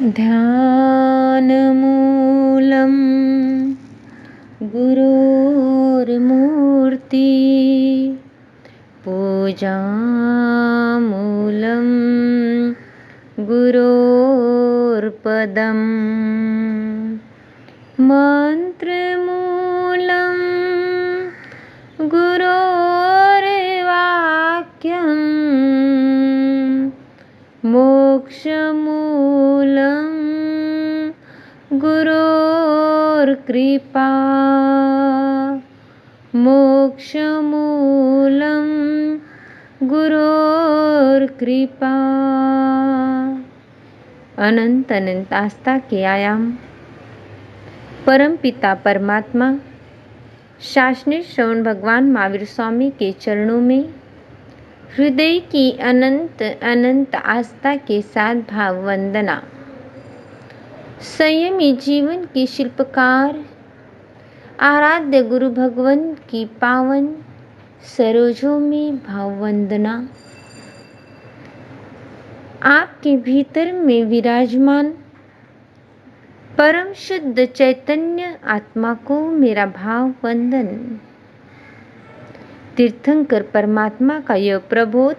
ध्यानमूलं गुरोर्मूर्ति पूजामूलं गुरोर्पदम् मन्त्रमूलं गुरोर्वाक्यम् मोक्षमूलं गुरोर्कृपा मोक्षमूलं गुरोर्कृपा। अनंत अनंत आस्था के आयाम परम पिता परमात्मा शासनिक श्रवण भगवान महावीर स्वामी के चरणों में हृदय की अनंत अनंत आस्था के साथ भाव वंदना। संयमी जीवन के शिल्पकार आराध्य गुरु भगवान की पावन सरोजों में भाव वंदना। आपके भीतर में विराजमान परम शुद्ध चैतन्य आत्मा को मेरा भाव वंदन। तीर्थंकर परमात्मा का यह प्रबोध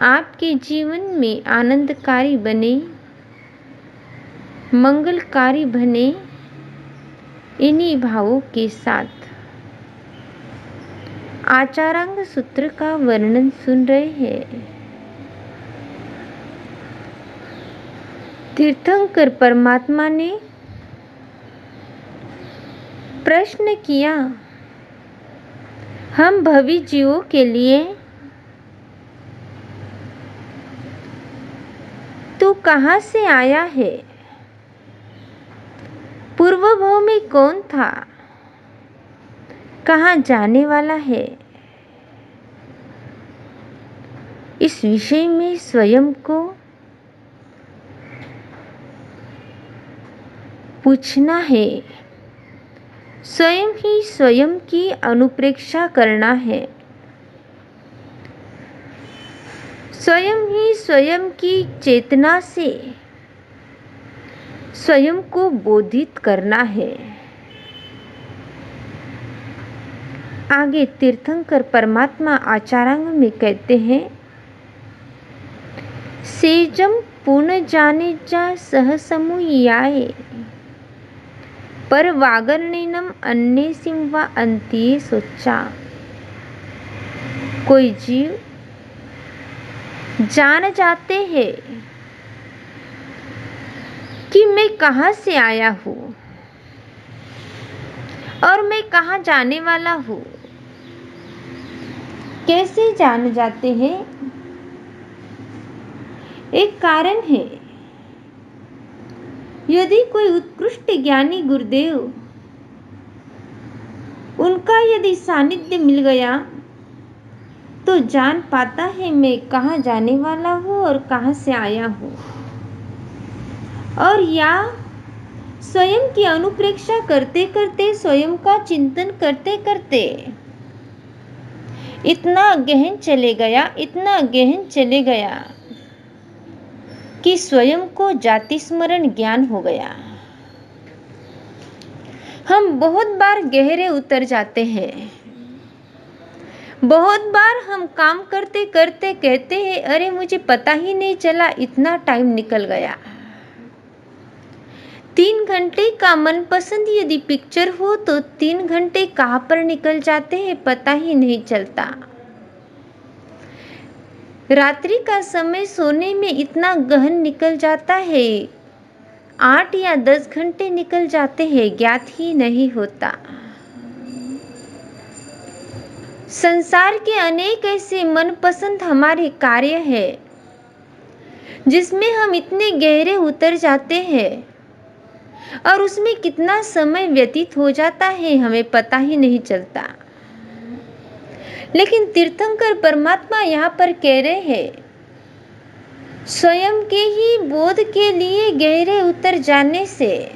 आपके जीवन में आनंदकारी बने, मंगलकारी बने। इन्हीं भावों के साथ आचारांग सूत्र का वर्णन सुन रहे हैं। तीर्थंकर परमात्मा ने प्रश्न किया, हम भवी जीवों के लिए तू कहाँ से आया है? पूर्व भाव में कौन था? कहाँ जाने वाला है? इस विषय में स्वयं को पूछना है, स्वयं ही स्वयं की अनुप्रेक्षा करना है, स्वयं ही स्वयं की चेतना से स्वयं को बोधित करना है। आगे तीर्थंकर परमात्मा आचारांग में कहते हैं, सेजम पूर्ण जाने जा सह समूयाय पर वागर्णिनम अन्य सिंवा अंतिये सोचा। कोई जीव जान जाते हैं कि मैं कहाँ से आया हूँ और मैं कहाँ जाने वाला हूँ। कैसे जान जाते हैं? एक कारण है। यदि कोई उत्कृष्ट ज्ञानी गुरुदेव उनका यदि सानिध्य मिल गया तो जान पाता है मैं कहाँ जाने वाला हूँ और कहाँ से आया हूँ। और या स्वयं की अनुप्रेक्षा करते करते, स्वयं का चिंतन करते करते इतना गहन चले गया, इतना गहन चले गया कि स्वयं को जाति स्मरण ज्ञान हो गया। हम बहुत बार गहरे उतर जाते हैं। बहुत बार हम काम करते करते कहते हैं, अरे मुझे पता ही नहीं चला, इतना टाइम निकल गया। 3 घंटे का मनपसंद यदि पिक्चर हो तो 3 घंटे कहाँ पर निकल जाते हैं पता ही नहीं चलता। रात्रि का समय सोने में इतना गहन निकल जाता है, 8 या 10 घंटे निकल जाते हैं, ज्ञात ही नहीं होता। संसार के अनेक ऐसे मनपसंद हमारे कार्य हैं जिसमें हम इतने गहरे उतर जाते हैं और उसमें कितना समय व्यतीत हो जाता है हमें पता ही नहीं चलता। लेकिन तीर्थंकर परमात्मा यहाँ पर कह रहे हैं, स्वयं के ही बोध के लिए गहरे उतर जाने से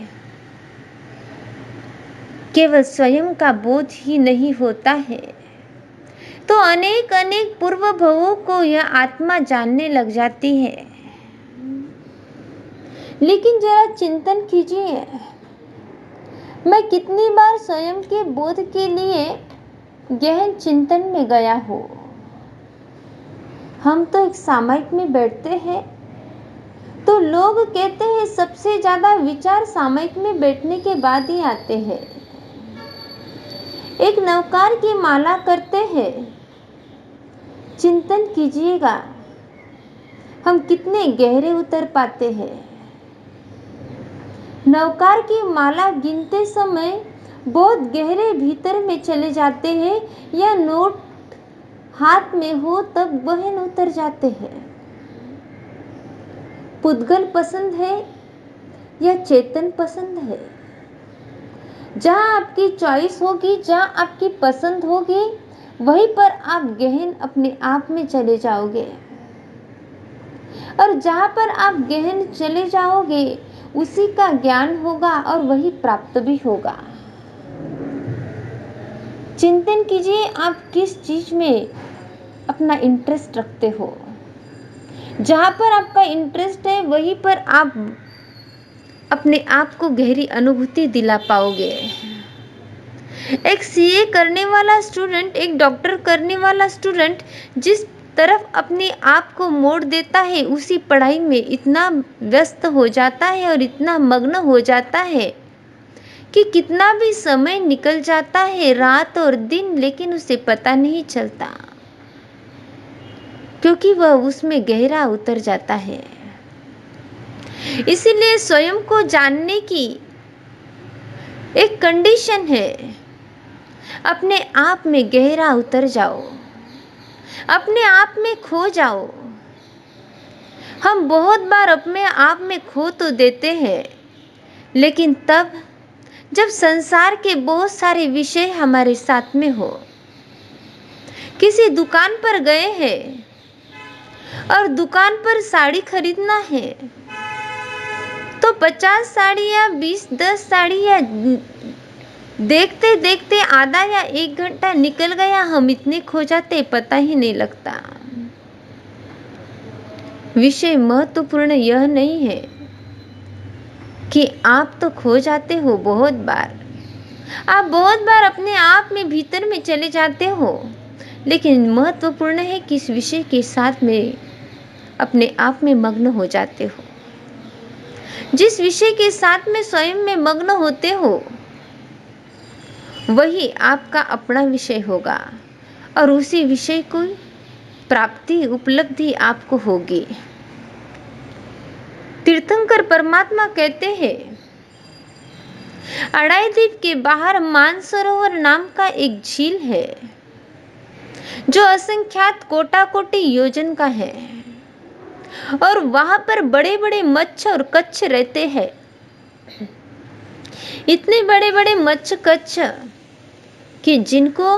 केवल स्वयं का बोध ही नहीं होता है, तो अनेक अनेक पूर्व भवों को यह आत्मा जानने लग जाती है। लेकिन जरा चिंतन कीजिए, मैं कितनी बार स्वयं के बोध के लिए गहन चिंतन में गया हूँ। हम तो एक सामयिक में बैठते हैं तो लोग कहते हैं सबसे ज्यादा विचार सामयिक में बैठने के बाद ही आते हैं। एक नवकार की माला करते हैं, चिंतन कीजिएगा हम कितने गहरे उतर पाते हैं। नवकार की माला गिनते समय बहुत गहरे भीतर में चले जाते हैं, या नोट हाथ में हो तब गहन उतर जाते हैं। पुद्गल पसंद है या चेतन पसंद है? जहां आपकी चॉइस होगी, जहां आपकी पसंद होगी, वहीं पर आप गहन अपने आप में चले जाओगे। और जहां पर आप गहन चले जाओगे उसी का ज्ञान होगा और वही प्राप्त भी होगा। चिंतन कीजिए आप किस चीज में अपना इंटरेस्ट रखते हो। जहां पर आपका इंटरेस्ट है वहीं पर आप अपने आप को गहरी अनुभूति दिला पाओगे। एक सीए करने वाला स्टूडेंट, एक डॉक्टर करने वाला स्टूडेंट जिस तरफ अपने आप को मोड़ देता है उसी पढ़ाई में इतना व्यस्त हो जाता है और इतना मग्न हो जाता है कि कितना भी समय निकल जाता है, रात और दिन, लेकिन उसे पता नहीं चलता, क्योंकि वह उसमें गहरा उतर जाता है। इसीलिए स्वयं को जानने की एक कंडीशन है, अपने आप में गहरा उतर जाओ, अपने आप में खो जाओ। हम बहुत बार अपने आप में खो तो देते हैं, लेकिन तब जब संसार के बहुत सारे विषय हमारे साथ में हो। किसी दुकान पर गए हैं और दुकान पर साड़ी खरीदना है तो 50 साड़ी या 10 साड़ी या देखते देखते आधा या 1 घंटा निकल गया, हम इतने खो जाते पता ही नहीं लगता। विषय महत्वपूर्ण यह नहीं है कि आप तो खो जाते हो बहुत बार, आप बहुत बार अपने आप में भीतर में चले जाते हो, लेकिन महत्वपूर्ण है किस विषय के साथ में अपने आप में मग्न हो जाते हो। जिस विषय के साथ में स्वयं में मग्न होते हो वही आपका अपना विषय होगा और उसी विषय को प्राप्ति, उपलब्धि आपको होगी। तीर्थंकर परमात्मा कहते हैं, अड़ाईद्वीप के बाहर मानसरोवर नाम का एक झील है जो असंख्यात कोटि योजन का है, और वहां पर बड़े बड़े मच्छ और कच्छ रहते हैं। इतने बड़े बड़े मच्छ कच्छ कि जिनको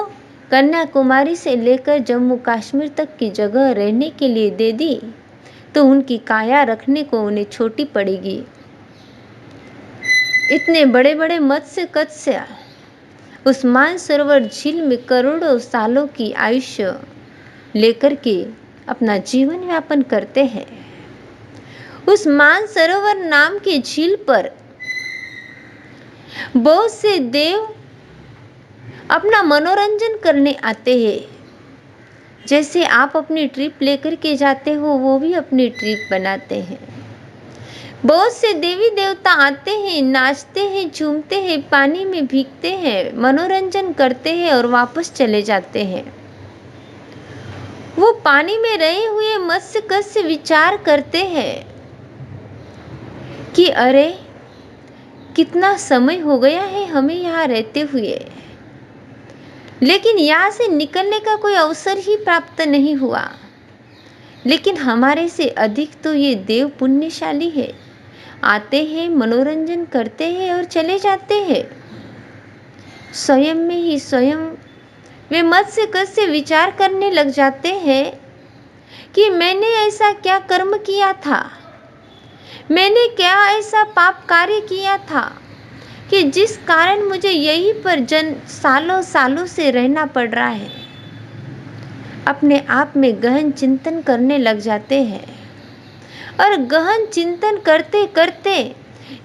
कन्याकुमारी से लेकर जम्मू कश्मीर तक की जगह रहने के लिए दे दी तो उनकी काया रखने को उन्हें छोटी पड़ेगी। इतने बड़े बड़े मत्स्य कच्छ उस मानसरोवर झील में करोड़ों सालों की आयुष्य लेकर के अपना जीवन यापन करते हैं। उस मानसरोवर नाम की झील पर बहुत से देव अपना मनोरंजन करने आते हैं। जैसे आप अपनी ट्रिप लेकर के जाते हो, वो भी अपनी ट्रिप बनाते हैं। बहुत से देवी देवता आते हैं, नाचते हैं, झूमते हैं, पानी में भीगते हैं, मनोरंजन करते हैं और वापस चले जाते हैं। वो पानी में रहे हुए मत्स्य कस्य विचार करते हैं कि अरे कितना समय हो गया है हमें यहाँ रहते हुए, लेकिन यहाँ से निकलने का कोई अवसर ही प्राप्त नहीं हुआ। लेकिन हमारे से अधिक तो ये देव पुण्यशाली है, आते हैं, मनोरंजन करते हैं और चले जाते हैं। स्वयं में ही स्वयं वे मत्स्य कस्य विचार करने लग जाते हैं कि मैंने ऐसा क्या कर्म किया था, मैंने क्या ऐसा पाप कार्य किया था कि जिस कारण मुझे यहीं पर सालों सालों से रहना पड़ रहा है। अपने आप में गहन चिंतन करने लग जाते हैं और गहन चिंतन करते करते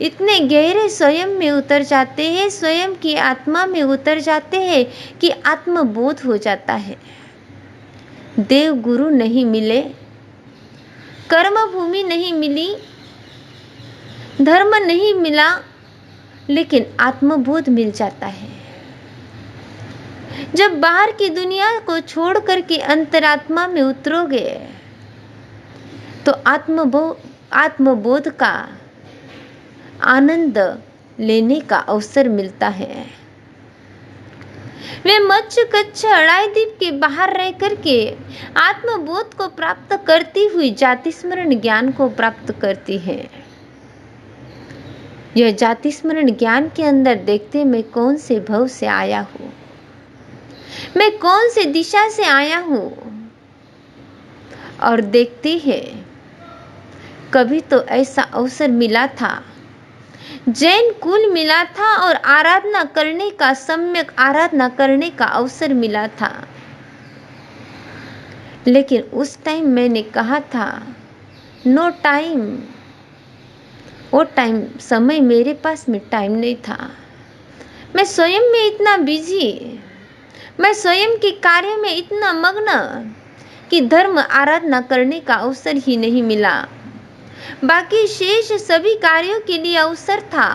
इतने गहरे स्वयं में उतर जाते हैं, स्वयं की आत्मा में उतर जाते हैं कि आत्मबोध हो जाता है। देव गुरु नहीं मिले, कर्म भूमि नहीं मिली, धर्म नहीं मिला, लेकिन आत्मबोध मिल जाता है। जब बाहर की दुनिया को छोड़ करके अंतरात्मा में उतरोगे तो आत्मबोध का आनंद लेने का अवसर मिलता है। वे मत्स्य कच्छ अड़ाई द्वीप के बाहर रह करके आत्मबोध को प्राप्त करती हुई जाति स्मरण ज्ञान को प्राप्त करती है। यह जाति स्मरण ज्ञान के अंदर देखते मैं कौन से भव से आया हूँ, मैं कौन से दिशा से आया हूँ, और देखती है कभी तो ऐसा अवसर मिला था, जैन कुल मिला था और आराधना करने का, सम्यक आराधना करने का अवसर मिला था। लेकिन उस टाइम मैंने कहा था नो टाइम, वो टाइम समय मेरे पास में टाइम नहीं था। मैं स्वयं में इतना बिजी, मैं स्वयं के कार्य में इतना मग्न कि धर्म आराधना करने का अवसर ही नहीं मिला। बाकी शेष सभी कार्यों के लिए अवसर था,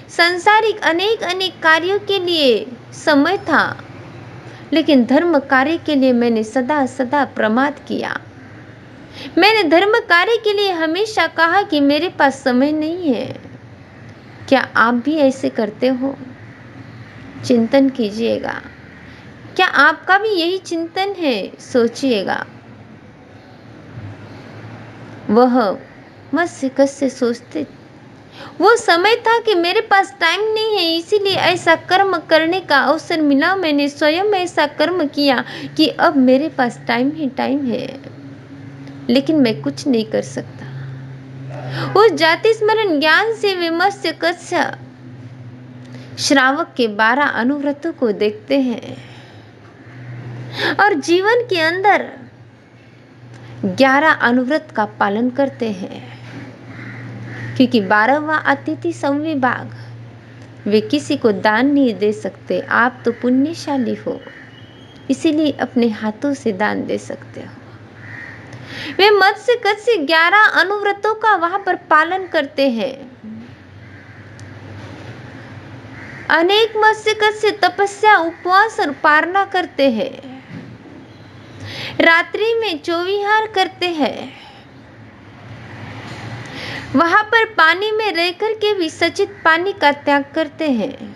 संसारिक अनेक अनेक कार्यों के लिए समय था, लेकिन धर्म कार्य के लिए मैंने सदा सदा प्रमाद किया। मैंने धर्म कार्य के लिए हमेशा कहा कि मेरे पास समय नहीं है। क्या आप भी ऐसे करते हो? चिंतन कीजिएगा। क्या आपका भी यही चिंतन है? सोचिएगा। वह मत्स्य कस्य सोचते, वो समय था कि मेरे पास टाइम नहीं है, इसीलिए ऐसा कर्म करने का अवसर मिला। मैंने स्वयं ऐसा कर्म किया कि अब मेरे पास टाइम ही टाइम है, लेकिन मैं कुछ नहीं कर सकता। उस जाति स्मरण ज्ञान से वे मत्स्य कस्य श्रावक के 12 अनुव्रतों को देखते हैं और जीवन के अंदर 11 अनुव्रत का पालन करते हैं, क्योंकि 12वां अतिथि संविभाग, वे किसी को दान नहीं दे सकते। आप तो पुण्यशाली हो, इसीलिए अपने हाथों से दान दे सकते हो। वे मत्स्य कस्य 11 अनुव्रतों का वहां पर पालन करते हैं। अनेक मत्स्य कस्य तपस्या, उपवास और पारना करते हैं। रात्रि में चौविहार करते हैं। वहां पर पानी में रह करके भी सचित पानी का त्याग करते हैं।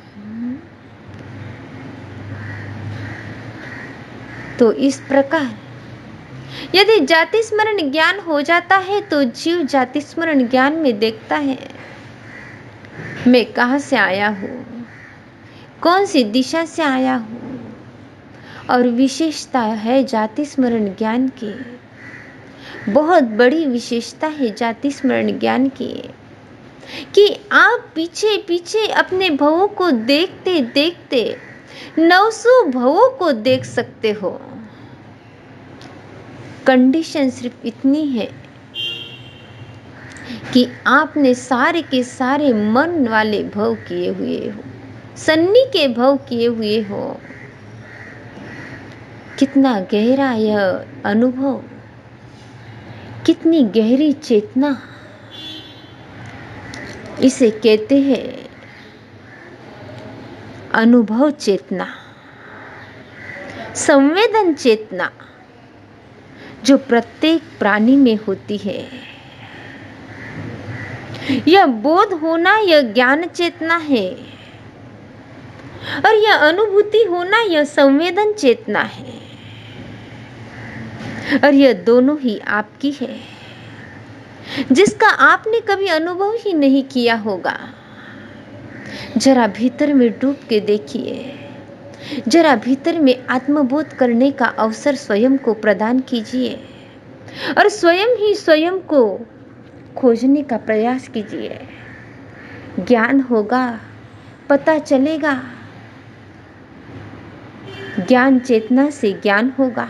तो इस प्रकार यदि जाति स्मरण ज्ञान हो जाता है तो जीव जाति स्मरण ज्ञान में देखता है मैं कहां से आया हूँ, कौन सी दिशा से आया हूँ। और विशेषता है जाति स्मरण ज्ञान की, बहुत बड़ी विशेषता है जाति स्मरण ज्ञान की, कि आप पीछे पीछे अपने भवों को देखते देखते 900 भवों को देख सकते हो। कंडीशन सिर्फ इतनी है कि आपने सारे के सारे मन वाले भव किए हुए हो, सन्नी के भव किए हुए हो। कितना गहरा यह अनुभव, कितनी गहरी चेतना, इसे कहते हैं अनुभव चेतना, संवेदन चेतना, जो प्रत्येक प्राणी में होती है। यह बोध होना, यह ज्ञान चेतना है, और यह अनुभूति होना, यह संवेदन चेतना है। और यह दोनों ही आपकी है, जिसका आपने कभी अनुभव ही नहीं किया होगा। जरा भीतर में डूब के देखिए, जरा भीतर में आत्मबोध करने का अवसर स्वयं को प्रदान कीजिए और स्वयं ही स्वयं को खोजने का प्रयास कीजिए। ज्ञान होगा, पता चलेगा। ज्ञान चेतना से ज्ञान होगा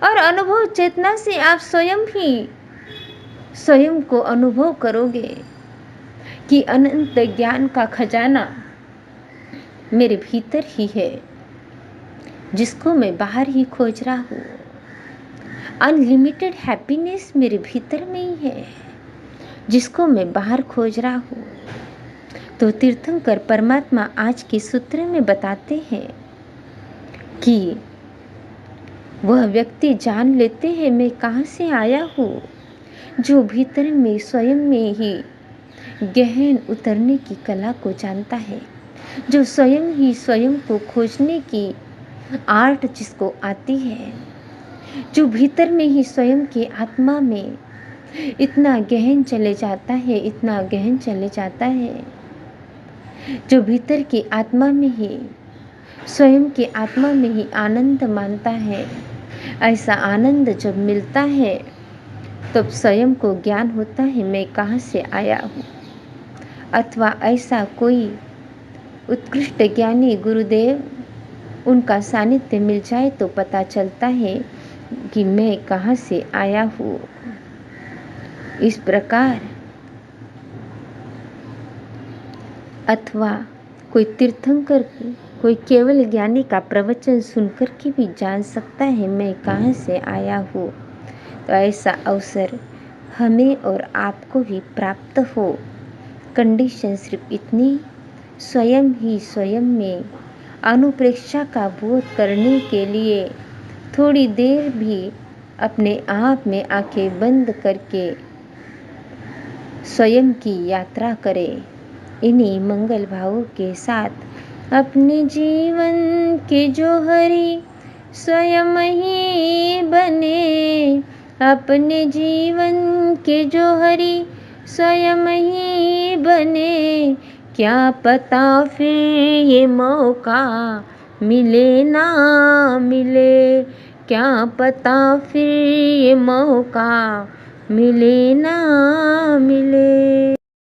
और अनुभव चेतना से आप स्वयं ही स्वयं को अनुभव करोगे कि अनंत ज्ञान का खजाना मेरे भीतर ही है, जिसको मैं बाहर ही खोज रहा हूँ। अनलिमिटेड हैप्पीनेस मेरे भीतर में ही है, जिसको मैं बाहर खोज रहा हूँ। तो तीर्थंकर परमात्मा आज के सूत्र में बताते हैं कि वह व्यक्ति जान लेते हैं मैं कहाँ से आया हूँ, जो भीतर में स्वयं में ही गहन उतरने की कला को जानता है, जो स्वयं ही स्वयं को खोजने की आर्ट जिसको आती है, जो भीतर में ही स्वयं के आत्मा में इतना गहन चले जाता है, इतना गहन चले जाता है, जो भीतर की आत्मा में ही स्वयं के आत्मा में ही आनंद मानता है। ऐसा आनंद जब मिलता है तब स्वयं को ज्ञान होता है मैं कहाँ से आया हूँ। अथवा ऐसा कोई उत्कृष्ट ज्ञानी गुरुदेव, उनका सानिध्य मिल जाए तो पता चलता है कि मैं कहाँ से आया हूँ। इस प्रकार अथवा कोई तीर्थंकर कोई केवल ज्ञानी का प्रवचन सुनकर के भी जान सकता है मैं कहाँ से आया हूँ। तो ऐसा अवसर हमें और आपको भी प्राप्त हो। कंडीशन सिर्फ इतनी, स्वयं ही स्वयं में अनुप्रेक्षा का बोध करने के लिए थोड़ी देर भी अपने आप में आंखें बंद करके स्वयं की यात्रा करें। इन्हीं मंगल भावों के साथ अपने जीवन के जोहरी स्वयं ही बने, अपने जीवन के जोहरी स्वयं ही बने। क्या पता फिर ये मौका मिले ना मिले, क्या पता फिर ये मौका मिले ना मिले।